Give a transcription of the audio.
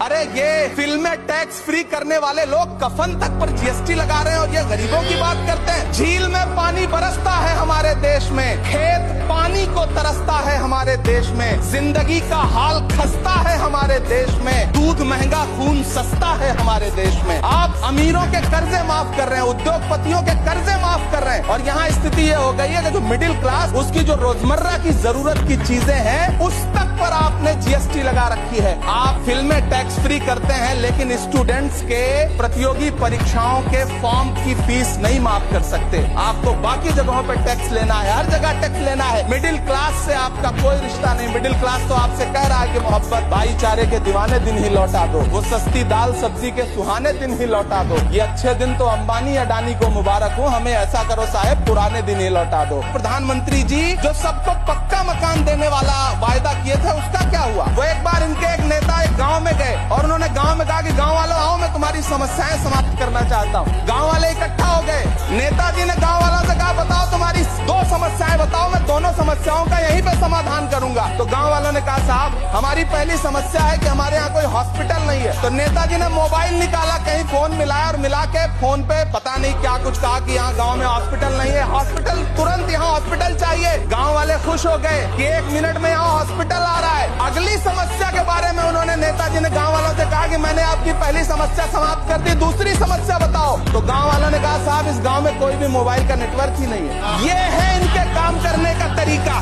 अरे ये फिल्में टैक्स फ्री करने वाले लोग कफन तक पर जीएसटी लगा रहे हैं और ये गरीबों की बात करते हैं। झील में पानी बरसता है हमारे देश में, खेत पानी को तरसता है हमारे देश में, जिंदगी का हाल खस्ता है हमारे देश में, दूध महंगा खून सस्ता है हमारे देश में। आप अमीरों के कर्जे माफ कर रहे हैं, उद्योगपतियों के कर्जे माफ कर रहे हैं और यहाँ स्थिति ये हो गई है कि जो मिडिल क्लास उसकी जो रोजमर्रा की जरूरत की चीजें हैं उस तक पर आपने जीएसटी लगा रखी है। आप फिल्में टैक्स फ्री करते हैं लेकिन स्टूडेंट्स के प्रतियोगी परीक्षाओं के फॉर्म की फीस नहीं माफ कर सकते। आपको बाकी जगहों पर टैक्स लेना है, हर जगह टैक्स लेना है। मिडिल क्लास से आपका कोई रिश्ता नहीं। मिडिल क्लास तो आपसे कह रहा है कि मोहब्बत भाईचारे के दीवाने दिन ही लौटा दो, वो सस्ती दाल सब्जी के सुहाने दिन ही लौटा दो। ये अच्छे दिन तो अंबानी अडानी को मुबारक हो, हमें ऐसा करो साहब पुराने दिन ही लौटा दो। प्रधानमंत्री जी जो सबको पक्का मकान देने वाला वायदा किए थे उसका क्या हुआ? वो एक बार इनके एक नेता एक गाँव में गए और उन्होंने गांव में कहा कि गांव वालों आओ मैं तुम्हारी समस्याएं समाप्त करना चाहता हूं। गांव वाले इकट्ठा हो गए, नेताजी ने गांव वालों से कहा बताओ तुम्हारी 2 समस्याएं बताओ, मैं दोनों समस्याओं का यहीं पे समाधान करूंगा। तो गांव वालों ने कहा साहब हमारी पहली समस्या है कि हमारे यहाँ कोई हॉस्पिटल नहीं है। तो नेताजी ने मोबाइल निकाला, कहीं फोन मिलाया और मिला के फोन पे पता नहीं क्या कुछ कहा कि यहाँ गाँव में हॉस्पिटल नहीं है, हॉस्पिटल तुरंत यहाँ हॉस्पिटल चाहिए। गाँव वाले खुश हो गए कि 1 मिनट में यहाँ हॉस्पिटल आ रहा है। अगली समस्या के बारे में उन्होंने नेताजी ने गाँव वालों से कहा कि मैंने आपकी पहली समस्या समाप्त कर दी, दूसरी समस्या बताओ। तो गांव वालों ने कहा साहब इस गांव में कोई भी मोबाइल का नेटवर्क ही नहीं है। ये है इनके काम करने का तरीका।